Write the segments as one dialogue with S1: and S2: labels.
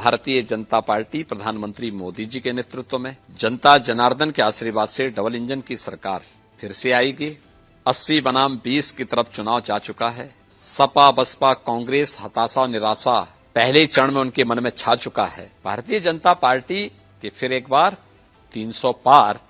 S1: Bharatiya Janata party प्रधानमंत्री मोदी जी के नेतृत्व में जनता जनार्दन के आशीर्वाद से डबल इंजन की सरकार फिर से आएगी। 80 बनाम 20 की तरफ चुनाव जा चुका है। सपा बसपा कांग्रेस हताशा और निराशा पहले ही चरण में उनके मन में छा चुका है। भारतीय जनता पार्टी के फिर एक बार 300 पार,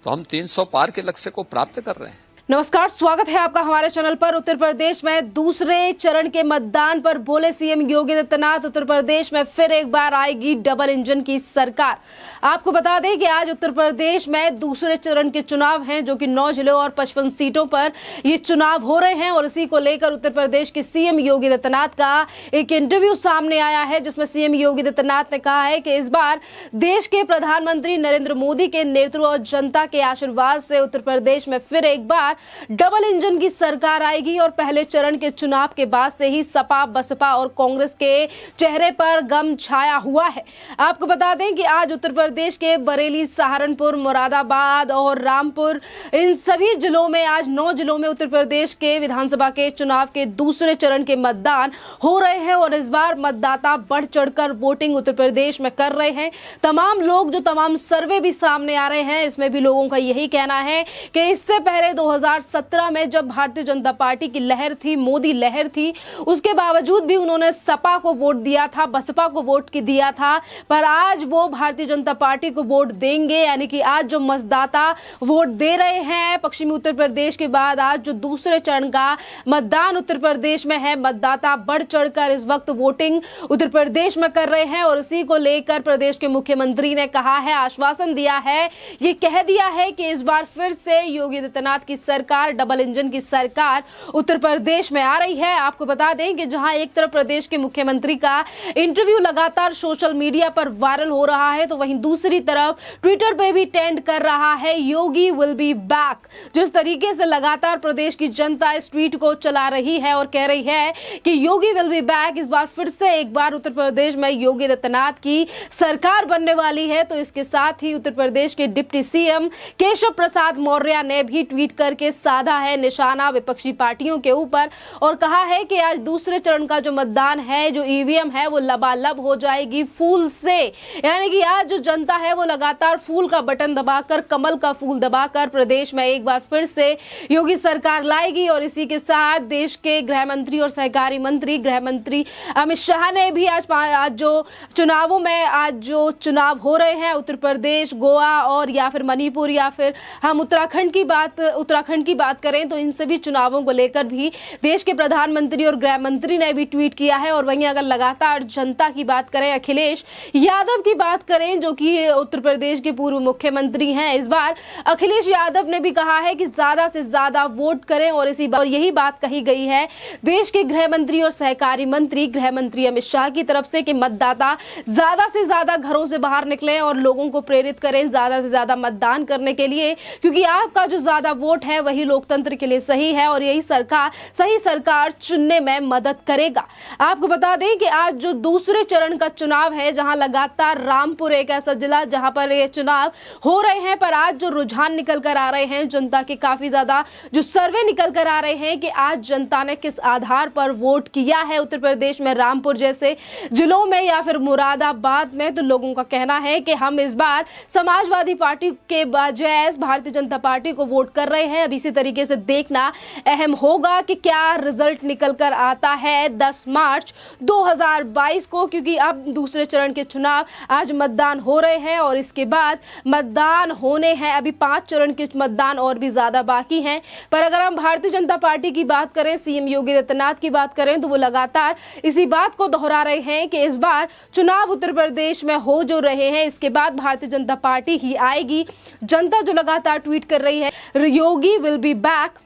S1: तो हम 300 पार के लक्ष्य को प्राप्त कर रहे हैं।
S2: नमस्कार, स्वागत है आपका हमारे चैनल पर। उत्तर प्रदेश में दूसरे चरण के मतदान पर बोले सीएम योगी आदित्यनाथ, उत्तर प्रदेश में फिर एक बार आएगी डबल इंजन की सरकार। आपको बता दें कि आज उत्तर प्रदेश में दूसरे चरण के चुनाव हैं, जो कि 9 जिलों और 55 सीटों पर ये चुनाव हो रहे हैं। और इसी को लेकर उत्तर प्रदेश के सीएम योगी आदित्यनाथ का एक इंटरव्यू सामने आया है, जिसमें सीएम योगी आदित्यनाथ ने कहा है कि इस बार देश के प्रधानमंत्री नरेंद्र मोदी के नेतृत्व और जनता के आशीर्वाद से उत्तर प्रदेश में फिर एक बार डबल इंजन की सरकार आएगी। और पहले चरण के चुनाव के बाद से ही सपा बसपा और कांग्रेस के चेहरे पर गम छाया हुआ है। आपको बता दें कि आज उत्तर प्रदेश के बरेली, सहारनपुर, मुरादाबाद और रामपुर, इन सभी जिलों में, आज 9 जिलों में उत्तर प्रदेश के विधानसभा के चुनाव के दूसरे चरण के मतदान हो रहे हैं। और इस बार मतदाता बढ़ चढ़कर वोटिंग उत्तर प्रदेश में कर रहे हैं। तमाम लोग, जो तमाम सर्वे भी सामने आ रहे हैं, इसमें भी लोगों का यही कहना है कि इससे पहले 2017 में जब भारतीय जनता पार्टी की लहर थी, मोदी लहर थी, उसके बावजूद भी उन्होंने सपा को वोट दिया था, बसपा को वोट दिया था। पर आज वो भारतीय जनता पार्टी को वोट देंगे। यानी कि आज जो मतदाता वोट दे रहे हैं पश्चिमी उत्तर प्रदेश के बाद, आज जो दूसरे चरण का मतदान उत्तर प्रदेश में है, मतदाता बढ़ चढ़कर इस वक्त वोटिंग उत्तर प्रदेश में कर रहे हैं। और इसी को लेकर प्रदेश के मुख्यमंत्री ने कहा है, आश्वासन दिया है, ये कह दिया है कि इस बार फिर से योगी आदित्यनाथ की सरकार, डबल इंजन की सरकार उत्तर प्रदेश में आ रही है। आपको बता दें कि जहां एक तरफ प्रदेश के मुख्यमंत्री का इंटरव्यू लगातार सोशल मीडिया पर वायरल हो रहा है, तो वहीं दूसरी तरफ ट्विटर पे भी ट्रेंड कर रहा है, योगी विल बी बैक। जिस तरीके से लगातार प्रदेश की जनता इस ट्वीट को चला रही है और कह रही है कि योगी विल बी बैक, इस बार फिर से एक बार उत्तर प्रदेश में योगी आदित्यनाथ की सरकार बनने वाली है। तो इसके साथ ही उत्तर प्रदेश के डिप्टी सीएम केशव प्रसाद मौर्य ने भी ट्वीट करके साधा है निशाना विपक्षी पार्टियों के ऊपर और कहा है कि आज दूसरे चरण का जो मतदान है, जो ईवीएम है, वो लबालब हो जाएगी फूल से। यानी कि आज जो जनता है वो लगातार फूल का बटन दबाकर, कमल का फूल दबाकर प्रदेश में एक बार फिर से योगी सरकार लाएगी। और इसी के साथ देश के गृह मंत्री और सहकारी मंत्री, गृह मंत्री अमित शाह ने भी आज जो चुनावों में, आज जो चुनाव हो रहे हैं उत्तर प्रदेश, गोवा और या फिर मणिपुर, या फिर हम उत्तराखंड की बात करें, तो इन सभी चुनावों को लेकर भी देश के प्रधानमंत्री और गृह मंत्री ने भी ट्वीट किया है। और वहीं अगर लगातार जनता की बात करें, अखिलेश यादव की बात करें, जो कि उत्तर प्रदेश के पूर्व मुख्यमंत्री हैं, इस बार अखिलेश यादव ने भी कहा है कि ज्यादा से ज्यादा वोट करें। और यही बात कही गई है देश के गृह मंत्री और सहकारी मंत्री, गृह मंत्री अमित शाह की तरफ से कि मतदाता ज्यादा से ज्यादा घरों से बाहर निकलें और लोगों को प्रेरित करें ज्यादा से ज्यादा मतदान करने के लिए, क्योंकि आपका जो ज्यादा वोट है वही लोकतंत्र के लिए सही है और यही सही सरकार चुनने में मदद करेगा। आपको बता दें कि आज जो दूसरे चरण का चुनाव है, जहां लगातार रामपुर एक ऐसा जिला जहां पर ये चुनाव हो रहे हैं, पर आज जो रुझान निकल कर आ रहे हैं, जनता के काफी ज्यादा जो सर्वे निकल कर आ रहे हैं कि आज जनता ने किस आधार पर वोट किया है उत्तर प्रदेश में, रामपुर जैसे जिलों में या फिर मुरादाबाद में, तो लोगों का कहना है कि हम इस बार समाजवादी पार्टी के बजाय भारतीय जनता पार्टी को वोट कर रहे हैं। अब इसी तरीके से देखना अहम होगा कि क्या रिजल्ट निकल कर आता है 10 मार्च 2022 को, क्योंकि अब दूसरे चरण के चुनाव आज मतदान हो रहे हैं और इसके बाद मतदान होने हैं। अभी 5 चरण के मतदान और भी ज्यादा बाकी हैं। पर अगर हम भारतीय जनता पार्टी की बात करें, सीएम योगी आदित्यनाथ की बात करें, तो वो लगातार इसी बात को दोहरा रहे हैं कि इस बार चुनाव उत्तर प्रदेश में हो जो रहे हैं, इसके बाद भारतीय जनता पार्टी ही आएगी। जनता जो लगातार ट्वीट कर रही है, योगी विल बी बैक।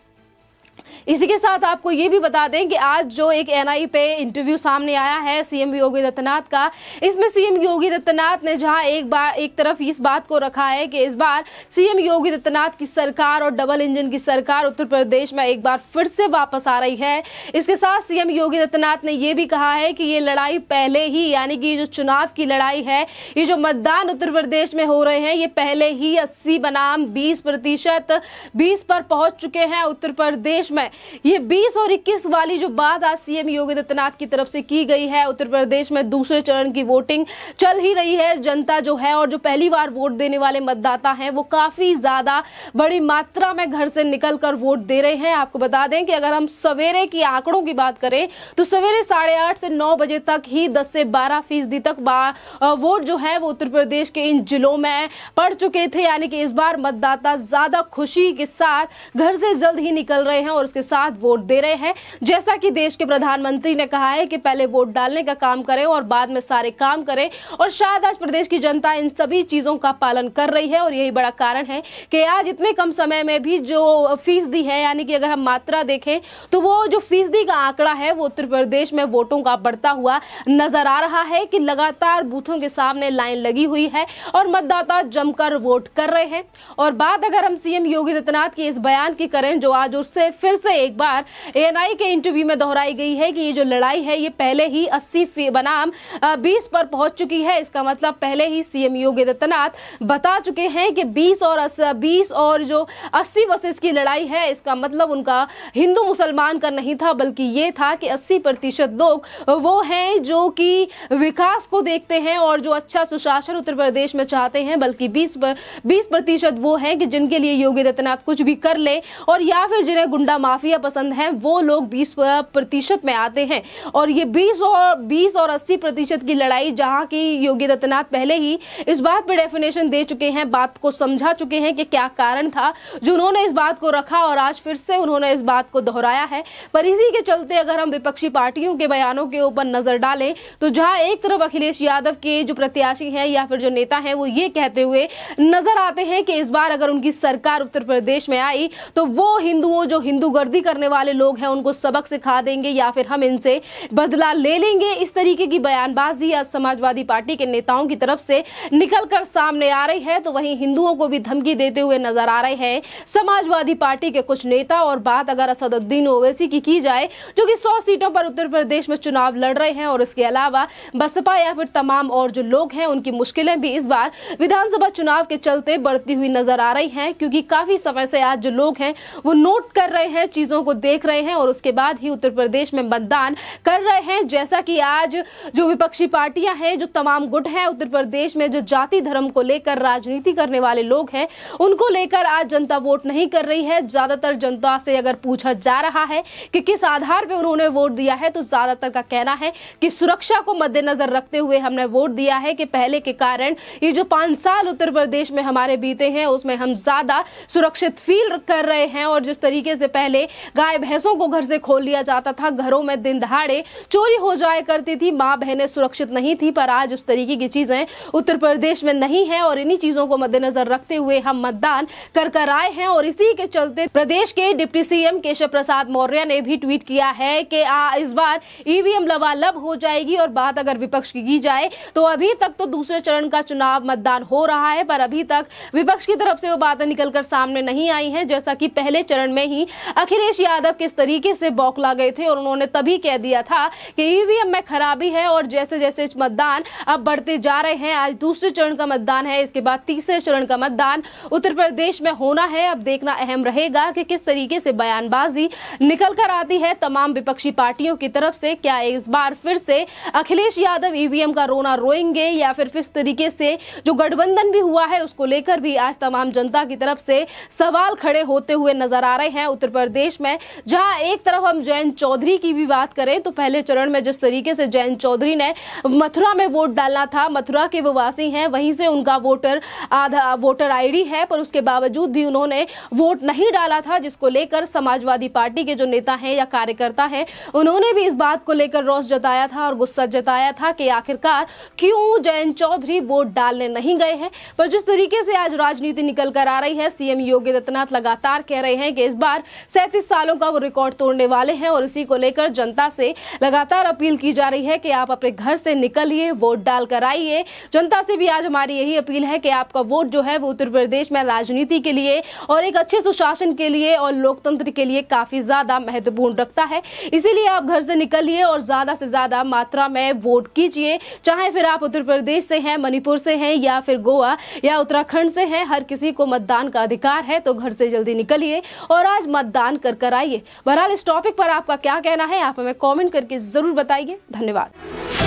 S2: इसी के साथ आपको ये भी बता दें कि आज जो एक एनआई पे इंटरव्यू सामने आया है सीएम योगी आदित्यनाथ का, इसमें सीएम योगी आदित्यनाथ ने जहां एक तरफ इस बात को रखा है कि इस बार सीएम योगी आदित्यनाथ की सरकार और डबल इंजन की सरकार उत्तर प्रदेश में एक बार फिर से वापस आ रही है। इसके साथ सीएम योगी आदित्यनाथ ने यह भी कहा है कि ये लड़ाई पहले ही, यानी कि जो चुनाव की लड़ाई है, ये जो मतदान उत्तर प्रदेश में हो रहे हैं, ये पहले ही 80 बनाम 20% 20 पर पहुंच चुके हैं उत्तर प्रदेश में। में ये 20 और 21 वाली जो बात आज सीएम योगी आदित्यनाथ की तरफ से की गई है, उत्तर प्रदेश में दूसरे चरण की वोटिंग चल ही रही है। जनता जो है और जो पहली बार वोट देने वाले मतदाता हैं वो काफी ज्यादा बड़ी मात्रा में घर से निकलकर वोट दे रहे हैं। आपको बता दें कि अगर हम सवेरे की आंकड़ों की बात करें तो सवेरे 8:30 से 9 बजे तक ही 10 से 12% तक वोट जो है वो उत्तर प्रदेश के इन जिलों में पड़ चुके थे। यानी कि इस बार मतदाता ज्यादा खुशी के साथ घर से जल्द ही निकल रहे हैं और उसके साथ वोट दे रहे हैं। जैसा कि देश के प्रधानमंत्री ने कहा है कि पहले वोट डालने का काम करें और बाद में सारे काम करें, और शायद आज प्रदेश की जनता इन सभी चीजों का पालन कर रही है। और यही बड़ा कारण है कि आज इतने कम समय में भी जो फीसदी है, यानी कि अगर हम मात्रा देखें तो वो जो फीसदी का आंकड़ा है वो उत्तर प्रदेश में वोटों का बढ़ता हुआ नजर आ रहा है कि लगातार बूथों के सामने लाइन लगी हुई है और मतदाता जमकर वोट कर रहे हैं। और बात अगर हम सीएम योगी आदित्यनाथ के इस बयान की करें जो आज उससे फिर से एक बार एएनआई के इंटरव्यू में दोहराई गई है कि ये जो लड़ाई है ये पहले ही 80 बनाम 20 पर पहुंच चुकी है। इसका मतलब पहले ही सीएम योगी आदित्यनाथ बता चुके हैं कि 20 और जो 80 वर्सेस की लड़ाई है, इसका मतलब उनका हिंदू मुसलमान का नहीं था, बल्कि ये था कि 80% लोग वो हैं जो कि विकास को देखते हैं और जो अच्छा सुशासन उत्तर प्रदेश में चाहते हैं, बल्कि 20% वो हैं कि जिनके लिए योगी आदित्यनाथ कुछ भी कर ले, और या फिर जिन्हें गुंडा माफिया पसंद है वो लोग 20% में आते हैं। और ये 20 और 80% की लड़ाई, जहां की योगी आदित्यनाथ पहले ही इस बात पर डेफिनेशन दे चुके हैं, बात को समझा चुके हैं कि क्या कारण था जो उन्होंने इस बात को रखा, और आज फिर से उन्होंने इस बात को दोहराया है। पर इसी के चलते अगर हम विपक्षी पार्टियों के बयानों के ऊपर नजर डालें तो जहां एक तरफ अखिलेश यादव के जो प्रत्याशी हैं या फिर जो नेता हैं वो ये कहते हुए नजर आते हैं कि इस बार अगर उनकी सरकार उत्तर प्रदेश में आई तो वो हिंदुओं, जो हिंदूगर्दी करने वाले लोग हैं, उनको सबक सिखा देंगे या फिर हम इनसे बदला ले लेंगे। इस तरीके की बयानबाजी आज समाजवादी पार्टी के नेताओं की तरफ से निकलकर सामने आ रही है। तो वहीं हिंदुओं को भी धमकी देते हुए नजर आ रहे हैं समाजवादी पार्टी के कुछ नेता। और बात अगर असदुद्दीन ओवैसी की जाए जो कि 100 सीटों पर उत्तर प्रदेश में चुनाव लड़ रहे हैं, और इसके अलावा बसपा या फिर तमाम और जो लोग हैं उनकी मुश्किलें भी इस बार विधानसभा चुनाव के चलते बढ़ती हुई नजर आ रही हैं, क्योंकि काफी समय से आज जो लोग हैं वो नोट कर रहे हैं, चीजों को देख रहे हैं और उसके बाद ही उत्तर प्रदेश में मतदान कर रहे हैं। जैसा कि आज जो विपक्षी पार्टियां हैं, जो तमाम गुट हैं उत्तर प्रदेश में, जो जाति धर्म को लेकर राजनीति करने वाले लोग हैं, उनको लेकर आज जनता वोट नहीं कर रही है। ज्यादातर जनता से अगर पूछा जा रहा है कि किस आधार पर उन्होंने वोट दिया है, तो ज्यादातर का कहना है कि सुरक्षा को मद्देनजर रखते हुए हमने वोट दिया है, कि पहले के कारण ये जो 5 साल उत्तर प्रदेश में हमारे बीते हैं उसमें हम ज्यादा सुरक्षित फील कर रहे हैं। और जिस तरीके से पहले गाय भैंसों को घर से खोल लिया जाता था, घरों में दिन दहाड़े चोरी हो जाया करती थी, माँ बहनें सुरक्षित नहीं थी, पर आज उस तरीके की चीजें उत्तर प्रदेश में नहीं है। और इन्हीं चीजों को मद्देनजर रखते हुए हम मतदान कर आए हैं। और इसी के चलते प्रदेश के डिप्टी सीएम केशव प्रसाद मौर्य ने भी ट्वीट किया है कि इस बार ईवीएम लबालब हो जाएगी। और बात अगर विपक्ष की जाए तो अभी तक तो दूसरे चरण का चुनाव मतदान हो रहा है, पर अभी तक विपक्ष की तरफ से वो बातें निकलकर सामने नहीं आई हैं। जैसा कि पहले चरण में ही अखिलेश यादव किस तरीके से बौखला गए थे और उन्होंने तभी कह दिया था कि ईवीएम में खराबी है। और जैसे जैसे मतदान अब बढ़ते जा रहे हैं, आज दूसरे चरण का मतदान है, इसके बाद तीसरे चरण का मतदान उत्तर प्रदेश में होना है। अब देखना अहम रहेगा कि किस तरीके से बयानबाजी निकल कर आती है तमाम विपक्षी पार्टियों की तरफ से। क्या इस बार फिर से अखिलेश यादव ईवीएम का रोना रोएंगे, या फिर किस तरीके से जो गठबंधन भी हुआ है उसको लेकर भी आज तमाम जनता की तरफ से सवाल खड़े होते हुए नजर आ रहे हैं उत्तर प्रदेश में। जहां एक तरफ हम जयंत चौधरी की भी बात करें तो पहले चरण में जिस तरीके से जयंत चौधरी ने मथुरा में वोट डालना था, मथुरा के वो वासी हैं, वहीं से उनका वोटर आईडी है, पर उसके बावजूद भी उन्होंने वोट नहीं डाला था, जिसको लेकर समाजवादी पार्टी के जो नेता हैं या कार्यकर्ता हैं उन्होंने भी इस बात को लेकर रोष जताया था और गुस्सा जताया था कि आखिरकार क्यों जयंत चौधरी वोट डालने नहीं गए हैं। पर जिस तरीके से आज राजनीति निकल कर आ रही है, सीएम योगी आदित्यनाथ लगातार कह रहे हैं कि इस बार 37 सालों का वो रिकॉर्ड तोड़ने वाले हैं, और इसी को लेकर जनता से लगातार अपील की जा रही है कि आप अपने घर से निकलिए, वोट डाल कर आइए। जनता से भी आज हमारी यही अपील है कि आपका वोट जो है वो उत्तर प्रदेश में राजनीति के लिए और एक अच्छे सुशासन के लिए और लोकतंत्र के लिए काफी ज्यादा महत्वपूर्ण रखता है। इसीलिए आप घर से निकलिए और ज्यादा से ज्यादा मात्रा में वोट कीजिए, चाहे फिर आप उत्तर प्रदेश से हैं, मणिपुर से हैं या फिर गोवा या उत्तराखंड से हैं, हर किसी को मतदान का अधिकार है। तो घर से जल्दी निकलिए और आज मतदान मतदान कर आइए। बहरहाल इस टॉपिक पर आपका क्या कहना है, आप हमें कमेंट करके जरूर बताइए। धन्यवाद।